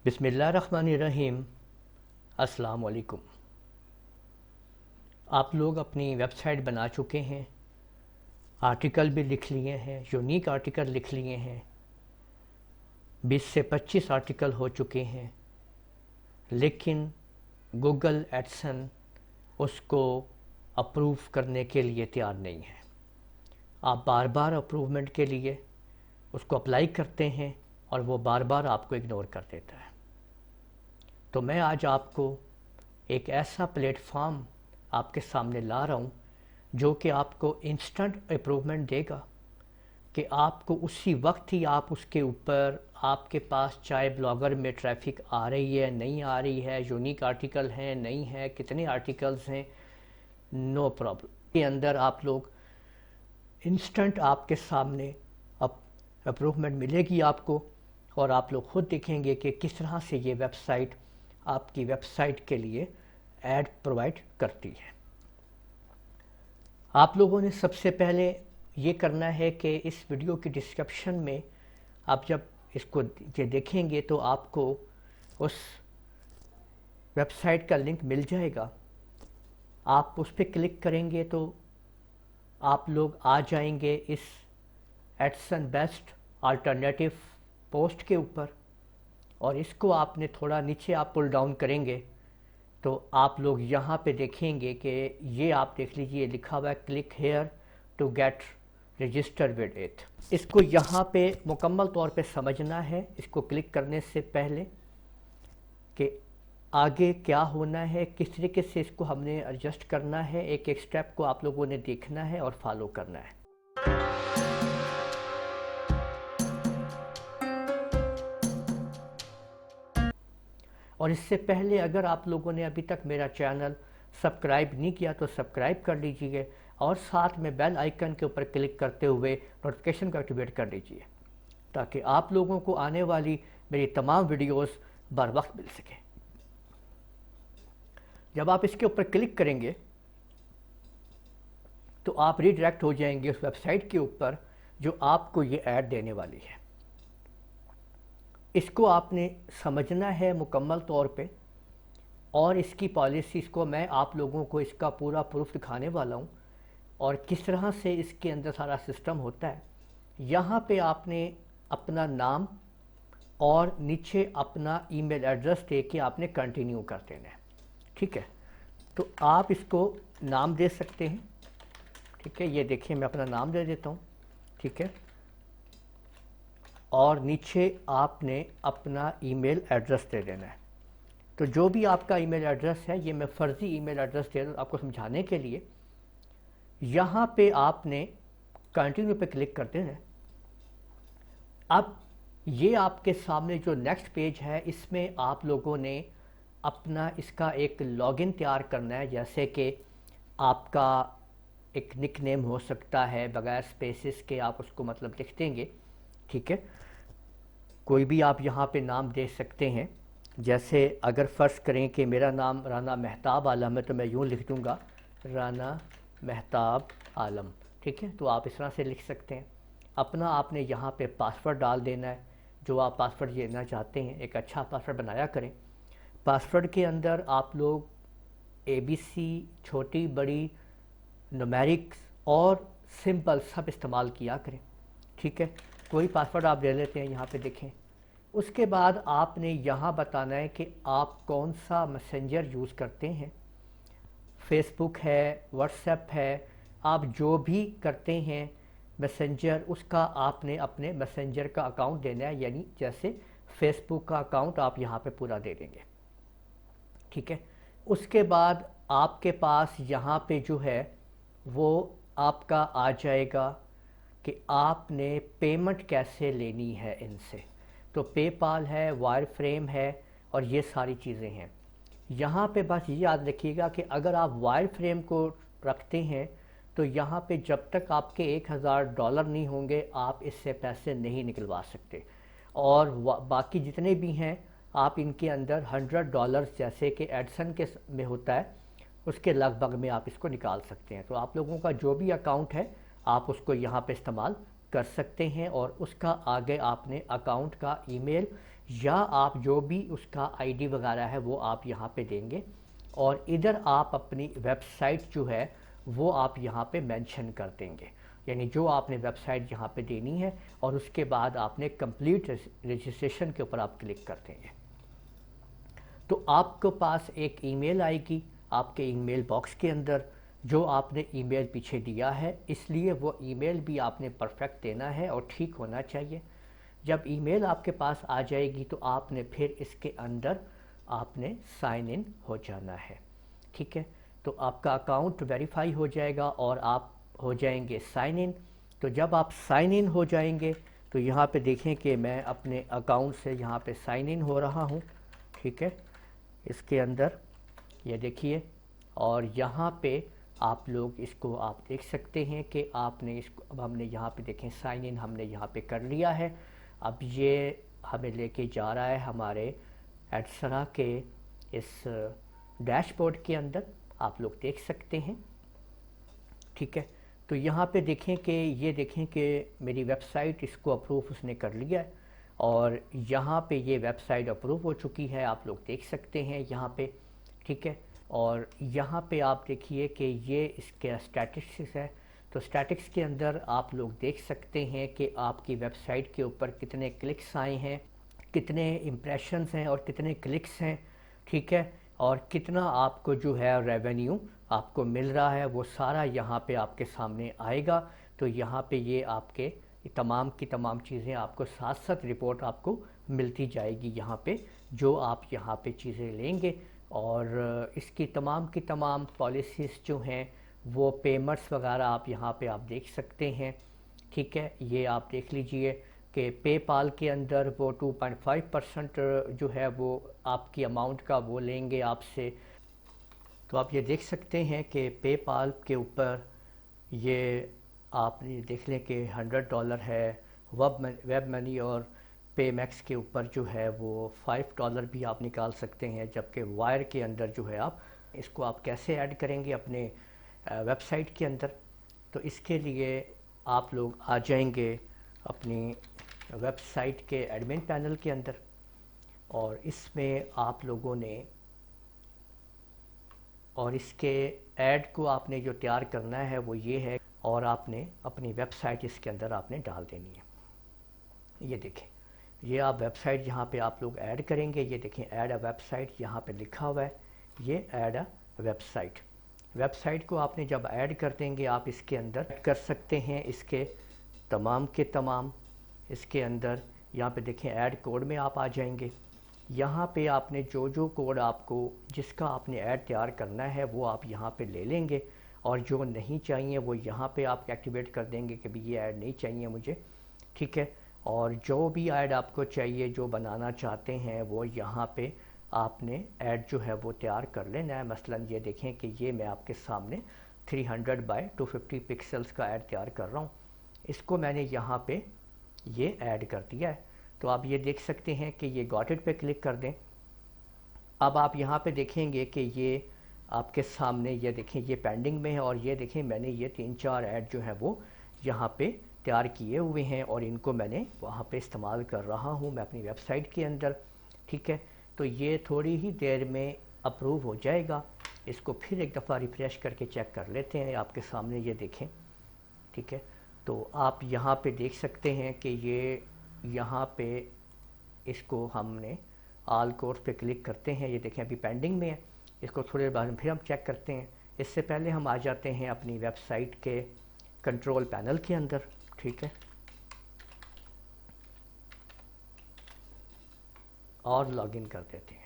बिस्मिल्लाहिर्रहमानिर्रहीम। अस्सलाम वालेकुम। आप लोग अपनी वेबसाइट बना चुके हैं, आर्टिकल भी लिख लिए हैं, यूनिक आर्टिकल लिख लिए हैं, 20 से 25 आर्टिकल हो चुके हैं, लेकिन गूगल एडसन उसको अप्रूव करने के लिए तैयार नहीं है। आप बार बार अप्रूवमेंट के लिए उसको अप्लाई करते हैं और वो बार बार आपको इग्नोर कर देता है। तो मैं आज आपको एक ऐसा प्लेटफॉर्म आपके सामने ला रहा हूँ जो कि आपको इंस्टेंट अप्रूवमेंट देगा कि आपको उसी वक्त ही आप उसके ऊपर, आपके पास चाहे ब्लॉगर में ट्रैफिक आ रही है, नहीं आ रही है, यूनिक आर्टिकल हैं, नहीं है, कितने आर्टिकल्स हैं, नो प्रॉब्लम। के अंदर आप लोग इंस्टेंट आपके सामने अप्रूवमेंट मिलेगी आपको, और आप लोग खुद देखेंगे कि किस तरह से ये वेबसाइट आपकी वेबसाइट के लिए ऐड प्रोवाइड करती है। आप लोगों ने सबसे पहले ये करना है कि इस वीडियो की डिस्क्रिप्शन में आप जब इसको ये देखेंगे तो आपको उस वेबसाइट का लिंक मिल जाएगा। आप उस पर क्लिक करेंगे तो आप लोग आ जाएंगे इस एडसन बेस्ट अल्टरनेटिव पोस्ट के ऊपर, और इसको आपने थोड़ा नीचे आप पुल डाउन करेंगे तो आप लोग यहाँ पे देखेंगे कि ये आप देख लीजिए लिखा हुआ है click here to get register with it. इसको यहाँ पे मुकम्मल तौर पे समझना है इसको क्लिक करने से पहले कि आगे क्या होना है, किस तरीके से इसको हमने एडजस्ट करना है। एक एक स्टेप को आप लोगों ने देखना है और फॉलो करना है। और इससे पहले अगर आप लोगों ने अभी तक मेरा चैनल सब्सक्राइब नहीं किया तो सब्सक्राइब कर लीजिए और साथ में बेल आइकन के ऊपर क्लिक करते हुए नोटिफिकेशन को एक्टिवेट कर लीजिए ताकि आप लोगों को आने वाली मेरी तमाम वीडियोस बर वक्त मिल सके। जब आप इसके ऊपर क्लिक करेंगे तो आप रीडायरेक्ट हो जाएंगे उस वेबसाइट के ऊपर जो आपको ये ऐड देने वाली है। इसको आपने समझना है मुकम्मल तौर पे, और इसकी पॉलिसीज़ को मैं आप लोगों को इसका पूरा प्रूफ दिखाने वाला हूँ और किस तरह से इसके अंदर सारा सिस्टम होता है। यहाँ पे आपने अपना नाम और नीचे अपना ईमेल एड्रेस दे के आपने कंटिन्यू कर देना है, ठीक है। तो आप इसको नाम दे सकते हैं, ठीक है। ये देखिए मैं अपना नाम दे देता हूँ, ठीक है, और नीचे आपने अपना ईमेल एड्रेस दे देना है। तो जो भी आपका ईमेल एड्रेस है, ये मैं फ़र्ज़ी ईमेल एड्रेस दे रहा हूँ आपको समझाने के लिए। यहाँ पे आपने कंटिन्यू पे क्लिक कर देना है। अब ये आपके सामने जो नेक्स्ट पेज है इसमें आप लोगों ने अपना इसका एक लॉगिन तैयार करना है। जैसे कि आपका एक निकनेम हो सकता है, बगैर स्पेसेस के आप उसको मतलब लिख देंगे, ठीक है। कोई भी आप यहाँ पे नाम दे सकते हैं। जैसे अगर फ़र्ज़ करें कि मेरा नाम राना महताब आलम है तो मैं यूँ लिख दूँगा राना महताब आलम, ठीक है। तो आप इस तरह से लिख सकते हैं। अपना आपने यहाँ पे पासवर्ड डाल देना है, जो आप पासवर्ड देना चाहते हैं। एक अच्छा पासवर्ड बनाया करें। पासवर्ड के अंदर आप लोग ABC छोटी बड़ी न्यूमेरिक्स और सिंपल सब इस्तेमाल किया करें, ठीक है। कोई पासवर्ड आप दे लेते हैं, यहाँ पे देखें। उसके बाद आपने यहाँ बताना है कि आप कौन सा मैसेंजर यूज़ करते हैं। फेसबुक है, व्हाट्सएप है, आप जो भी करते हैं मैसेंजर, उसका आपने अपने मैसेंजर का अकाउंट देना है। यानी जैसे फेसबुक का अकाउंट आप यहाँ पे पूरा दे देंगे, ठीक है। उसके बाद आपके पास यहाँ पे जो है वो आपका आ जाएगा कि आपने पेमेंट कैसे लेनी है इनसे। तो पेपाल है, वायर फ्रेम है और ये सारी चीज़ें हैं। यहाँ पे बस ये याद रखिएगा कि अगर आप वायर फ्रेम को रखते हैं तो यहाँ पे जब तक आपके $1000 नहीं होंगे आप इससे पैसे नहीं निकलवा सकते। और बाकी जितने भी हैं आप इनके अंदर $100 जैसे कि एडसन के में होता है उसके लगभग में आप इसको निकाल सकते हैं। तो आप लोगों का जो भी अकाउंट है आप उसको यहाँ पे इस्तेमाल कर सकते हैं और उसका आगे आपने अकाउंट का ईमेल या आप जो भी उसका आईडी वगैरह है वो आप यहाँ पे देंगे, और इधर आप अपनी वेबसाइट जो है वो आप यहाँ पे मेंशन कर देंगे, यानी जो आपने वेबसाइट यहाँ पे देनी है, और उसके बाद आपने कंप्लीट रजिस्ट्रेशन के ऊपर आप क्लिक कर देंगे। तो आपके पास एक ईमेल आएगी आपके ईमेल बॉक्स के अंदर, जो आपने ईमेल पीछे दिया है, इसलिए वो ईमेल भी आपने परफेक्ट देना है और ठीक होना चाहिए। जब ईमेल आपके पास आ जाएगी तो आपने फिर इसके अंदर आपने साइन इन हो जाना है, ठीक है। तो आपका अकाउंट वेरीफाई हो जाएगा और आप हो जाएंगे साइन इन। तो जब आप साइन इन हो जाएंगे तो यहाँ पे देखें कि मैं अपने अकाउंट से यहाँ पे साइन इन हो रहा हूँ, ठीक है। इसके अंदर ये देखिए, और यहाँ पे आप लोग इसको आप देख सकते हैं कि आपने इसको, अब हमने यहाँ पे देखें साइन इन हमने यहाँ पे कर लिया है। अब ये हमें लेके जा रहा है हमारे एडसरा के इस डैशबोर्ड के अंदर, आप लोग देख सकते हैं, ठीक है। तो यहाँ पे देखें कि ये देखें कि मेरी वेबसाइट इसको अप्रूव उसने कर लिया है, और यहाँ पे ये वेबसाइट अप्रूव हो चुकी है, आप लोग देख सकते हैं यहाँ पे, ठीक है। और यहाँ पे आप देखिए कि ये इसके स्टैटिस्टिक्स है। तो स्टैटिक्स के अंदर आप लोग देख सकते हैं कि आपकी वेबसाइट के ऊपर कितने क्लिक्स आए हैं, कितने इम्प्रेशंस हैं और कितने क्लिक्स हैं, ठीक है। और कितना आपको जो है रेवेन्यू आपको मिल रहा है, वो सारा यहाँ पे आपके सामने आएगा। तो यहाँ पे ये आपके तमाम की तमाम चीज़ें आपको साथ साथ रिपोर्ट आपको मिलती जाएगी यहाँ पे, जो आप यहाँ पे चीज़ें लेंगे। और इसकी तमाम की तमाम पॉलिसीज़ जो हैं वो पेमेंट्स वगैरह आप यहाँ पे आप देख सकते हैं, ठीक है। ये आप देख लीजिए कि पेपाल के अंदर वो 2.5% जो है वो आपकी अमाउंट का वो लेंगे आपसे। तो आप ये देख सकते हैं कि पेपाल के ऊपर ये आप ये देख लें कि $100 है। वेब मनी और पेमैक्स के ऊपर जो है वो $5 भी आप निकाल सकते हैं, जबकि वायर के अंदर जो है आप इसको आप कैसे ऐड करेंगे अपने वेबसाइट के अंदर। तो इसके लिए आप लोग आ जाएंगे अपनी वेबसाइट के एडमिन पैनल के अंदर, और इसमें आप लोगों ने, और इसके ऐड को आपने जो तैयार करना है वो ये है, और आपने अपनी वेबसाइट इसके अंदर आपने डाल देनी है। ये देखें, ये आप वेबसाइट यहाँ पे आप लोग ऐड करेंगे, ये देखें ऐड अ वेबसाइट यहाँ पे लिखा हुआ है, ये ऐड अ वेबसाइट। वेबसाइट को आपने जब ऐड कर देंगे आप इसके अंदर कर सकते हैं इसके तमाम के तमाम, इसके अंदर यहाँ पे देखें ऐड कोड में आप आ जाएंगे। यहाँ पे आपने जो जो कोड आपको जिसका आपने ऐड तैयार करना है वो आप यहाँ पे ले लेंगे, और जो नहीं चाहिए वो यहाँ पे आप एक्टिवेट कर देंगे कि भी ये ऐड नहीं चाहिए मुझे, ठीक है। और जो भी ऐड आपको चाहिए, जो बनाना चाहते हैं, वो यहाँ पे आपने ऐड जो है वो तैयार कर लेना है। मसलन ये देखें कि ये मैं आपके सामने 300 बाय 250 पिक्सल्स का ऐड तैयार कर रहा हूँ, इसको मैंने यहाँ पे ये ऐड कर दिया है। तो आप ये देख सकते हैं कि ये गॉट इट पे क्लिक कर दें। अब आप यहाँ पे देखेंगे कि ये आपके सामने ये देखें ये पेंडिंग में है, और ये देखें मैंने ये 3-4 ऐड जो है वो यहाँ पे तैयार किए हुए हैं, और इनको मैंने वहाँ पे इस्तेमाल कर रहा हूँ मैं अपनी वेबसाइट के अंदर, ठीक है। तो ये थोड़ी ही देर में अप्रूव हो जाएगा। इसको फिर एक दफ़ा रिफ्रेश करके चेक कर लेते हैं, आपके सामने ये देखें, ठीक है। तो आप यहाँ पे देख सकते हैं कि ये यहाँ पे इसको हमने आल कोर्स पे क्लिक करते हैं, ये देखें अभी पेंडिंग में है। इसको थोड़ी देर बाद फिर हम चेक करते हैं। इससे पहले हम आ जाते हैं अपनी वेबसाइट के कंट्रोल पैनल के अंदर, ठीक है, और लॉगिन कर देते हैं।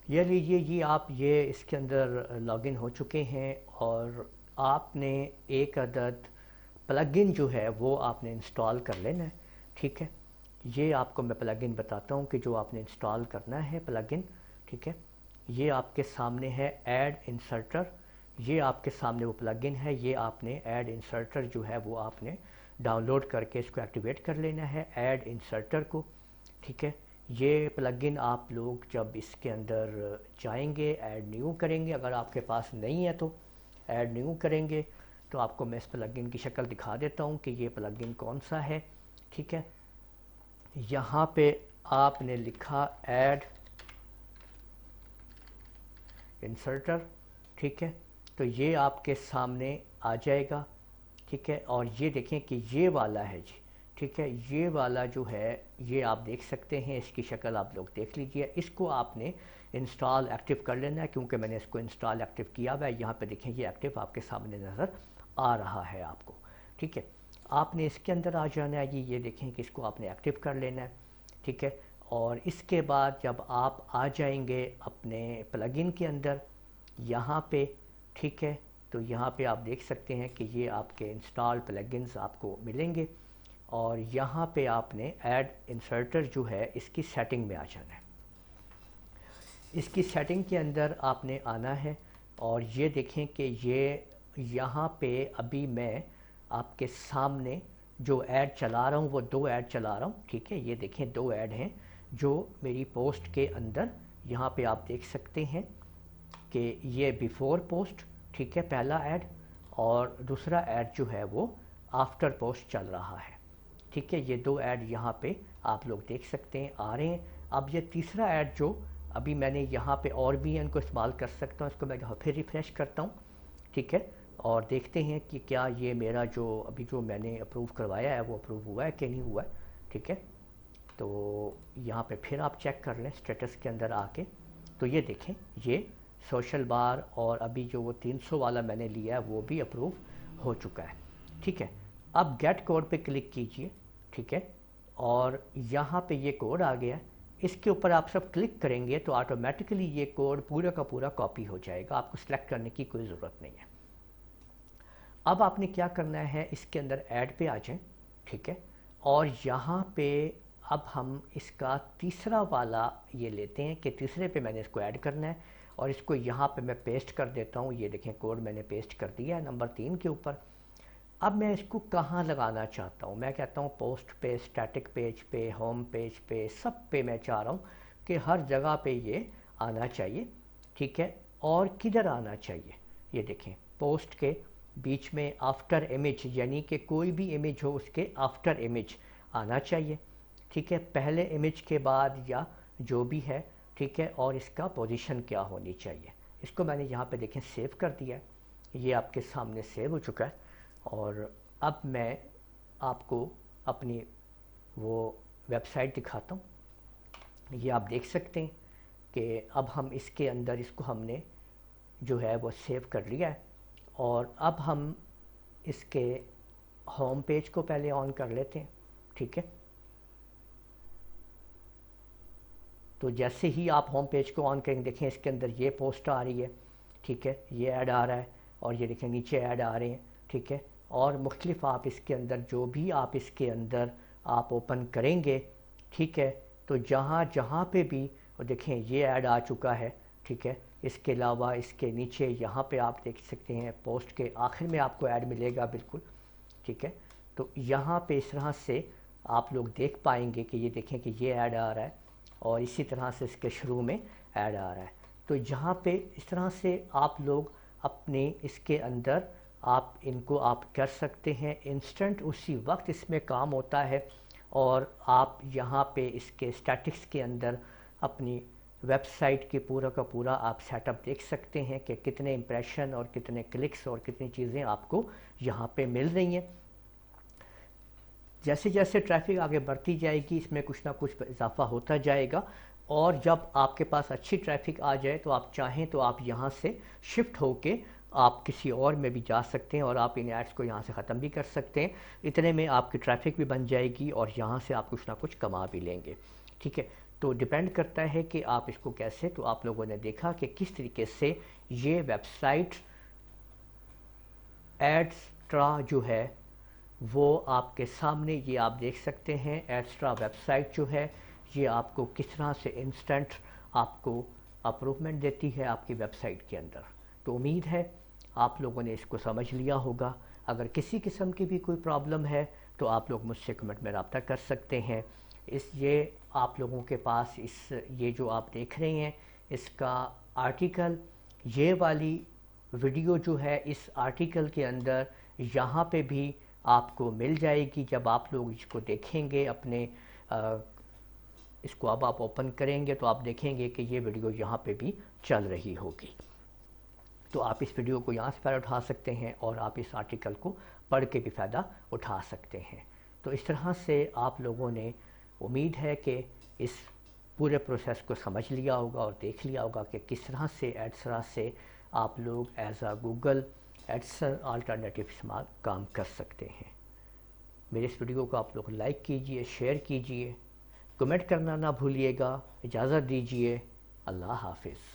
ये लीजिए जी, आप ये इसके अंदर लॉगिन हो चुके हैं, और आपने एक अदद प्लगइन जो है वो आपने इंस्टॉल कर लेना है, ठीक है। ये आपको मैं प्लगइन बताता हूँ कि जो आपने इंस्टॉल करना है प्लगइन, ठीक है। ये आपके सामने है ऐड इंसर्टर, ये आपके सामने वो प्लगइन है, ये आपने ऐड इंसर्टर जो है वो आपने डाउनलोड करके इसको एक्टिवेट कर लेना है ऐड इंसर्टर को। ठीक है, ये प्लगइन आप लोग जब इसके अंदर जाएंगे ऐड न्यू करेंगे, अगर आपके पास नहीं है तो ऐड न्यू करेंगे। तो आपको मैं इस प्लगइन की शक्ल दिखा देता हूँ कि ये प्लगइन कौन सा है। ठीक है, यहाँ पे आपने लिखा ऐड इंसर्टर। ठीक है, तो ये आपके सामने आ जाएगा। ठीक है, और ये देखें कि ये वाला है जी। ठीक है, ये वाला जो है ये आप देख सकते हैं, इसकी शक्ल आप लोग देख लीजिए। इसको आपने इंस्टॉल एक्टिव कर लेना है, क्योंकि मैंने इसको इंस्टॉल एक्टिव किया हुआ है। यहाँ पे देखें ये एक्टिव आपके सामने नज़र आ रहा है आपको। ठीक है, आपने इसके अंदर आ जाना है जी। ये देखें कि इसको आपने एक्टिव कर लेना है। ठीक है, और इसके बाद जब आप आ जाएंगे अपने प्लगइन के अंदर यहाँ पे, ठीक है, तो यहाँ पे आप देख सकते हैं कि ये आपके इंस्टॉल प्लगइन्स आपको मिलेंगे। और यहाँ पे आपने ऐड इंसर्टर जो है इसकी सेटिंग में आ जाना है। इसकी सेटिंग के अंदर आपने आना है और ये देखें कि ये यहाँ पे अभी मैं आपके सामने जो ऐड चला रहा हूँ वो 2 ऐड चला रहा हूँ। ठीक है, ये देखें 2 ऐड हैं जो मेरी पोस्ट के अंदर यहाँ पे आप देख सकते हैं कि ये बिफोर पोस्ट, ठीक है, पहला ऐड, और दूसरा ऐड जो है वो आफ्टर पोस्ट चल रहा है। ठीक है, ये 2 ऐड यहाँ पे आप लोग देख सकते हैं आ रहे हैं। अब ये तीसरा ऐड जो अभी मैंने यहाँ पे और भी इनको इस्तेमाल कर सकता हूँ, इसको मैं फिर रिफ़्रेश करता हूँ। ठीक है, और देखते हैं कि क्या ये मेरा जो अभी जो मैंने अप्रूव करवाया है वो अप्रूव हुआ है कि नहीं हुआ है। ठीक है, तो यहाँ पे फिर आप चेक कर लें स्टेटस के अंदर आके, तो ये देखें ये सोशल बार और अभी जो वो 300 वाला मैंने लिया है वो भी अप्रूव हो चुका है। ठीक है, अब गेट कोड पे क्लिक कीजिए। ठीक है, और यहाँ पे ये कोड आ गया, इसके ऊपर आप सब क्लिक करेंगे तो ऑटोमेटिकली ये कोड पूरा का पूरा कॉपी हो जाएगा, आपको सेलेक्ट करने की कोई ज़रूरत नहीं है। अब आपने क्या करना है, इसके अंदर ऐड पे आ जाएं। ठीक है, और यहाँ पे अब हम इसका तीसरा वाला ये लेते हैं कि तीसरे पे मैंने इसको ऐड करना है और इसको यहाँ पे मैं पेस्ट कर देता हूँ। ये देखें कोड मैंने पेस्ट कर दिया है नंबर 3 के ऊपर। अब मैं इसको कहाँ लगाना चाहता हूँ, मैं कहता हूँ पोस्ट पे, स्टैटिक पेज पे, होम पेज पे, सब पे मैं चाह रहा हूँ कि हर जगह पे ये आना चाहिए। ठीक है, और किधर आना चाहिए, ये देखें पोस्ट के बीच में आफ्टर इमेज, यानी कि कोई भी इमेज हो उसके आफ्टर इमेज आना चाहिए। ठीक है, पहले इमेज के बाद या जो भी है। ठीक है, और इसका पोजीशन क्या होनी चाहिए, इसको मैंने यहाँ पे देखें सेव कर दिया है, ये आपके सामने सेव हो चुका है। और अब मैं आपको अपनी वो वेबसाइट दिखाता हूँ। ये आप देख सकते हैं कि अब हम इसके अंदर इसको हमने जो है वो सेव कर लिया है। और अब हम इसके होम पेज को पहले ऑन कर लेते हैं। ठीक है, तो जैसे ही आप होम पेज को ऑन करेंगे देखें इसके अंदर ये पोस्ट आ रही है। ठीक है, ये ऐड आ रहा है और ये देखें नीचे ऐड आ रहे हैं। ठीक है, और मुख्तलिफ आप इसके अंदर जो भी आप इसके अंदर आप ओपन करेंगे, ठीक है, तो जहाँ जहाँ पे भी देखें ये ऐड आ चुका है। ठीक है, इसके अलावा इसके नीचे यहाँ पे आप देख सकते हैं पोस्ट के आखिर में आपको ऐड मिलेगा बिल्कुल। ठीक है, तो यहाँ पे इस तरह से आप लोग देख पाएंगे कि ये देखें कि ये ऐड आ रहा है और इसी तरह से इसके शुरू में ऐड आ रहा है। तो यहाँ पे इस तरह से आप लोग अपने इसके अंदर आप इनको आप कर सकते हैं, इंस्टेंट उसी वक्त इसमें काम होता है। और आप यहाँ पे इसके स्टैटिक्स के अंदर अपनी वेबसाइट की पूरा का पूरा आप सेटअप देख सकते हैं कि कितने इंप्रेशन और कितने क्लिक्स और कितनी चीज़ें आपको यहाँ पे मिल रही हैं। जैसे जैसे ट्रैफिक आगे बढ़ती जाएगी इसमें कुछ ना कुछ इजाफा होता जाएगा। और जब आपके पास अच्छी ट्रैफिक आ जाए तो आप चाहें तो आप यहाँ से शिफ्ट होके आप किसी और में भी जा सकते हैं और आप इन एड्स को यहाँ से ख़त्म भी कर सकते हैं। इतने में आपकी ट्रैफिक भी बन जाएगी और यहाँ से आप कुछ ना कुछ कमा भी लेंगे। ठीक है, तो डिपेंड करता है कि आप इसको कैसे, तो आप लोगों ने देखा कि किस तरीके से ये वेबसाइट एड्स्ट्रा जो है वो आपके सामने ये आप देख सकते हैं। एड्स्ट्रा वेबसाइट जो है ये आपको किस तरह से इंस्टेंट आपको अप्रूवमेंट देती है आपकी वेबसाइट के अंदर। तो उम्मीद है आप लोगों ने इसको समझ लिया होगा। अगर किसी किस्म की भी कोई प्रॉब्लम है तो आप लोग मुझसे कमेंट में रब्ता कर सकते हैं। ये आप लोगों के पास ये जो आप देख रहे हैं इसका आर्टिकल, ये वाली वीडियो जो है इस आर्टिकल के अंदर यहाँ पे भी आपको मिल जाएगी। जब आप लोग इसको देखेंगे अपने इसको अब आप ओपन करेंगे तो आप देखेंगे कि ये वीडियो यहाँ पे भी चल रही होगी। तो आप इस वीडियो को यहाँ से फ़ायदा उठा सकते हैं और आप इस आर्टिकल को पढ़ के भी फ़ायदा उठा सकते हैं। तो इस तरह से आप लोगों ने, उम्मीद है कि इस पूरे प्रोसेस को समझ लिया होगा और देख लिया होगा कि किस तरह से एडसरा से आप लोग एज आ गूगल एडसन अल्टरनेटिव इस्तेमाल काम कर सकते हैं। मेरे इस वीडियो को आप लोग लाइक कीजिए, शेयर कीजिए, कमेंट करना ना भूलिएगा। इजाज़त दीजिए। अल्लाह हाफिज़।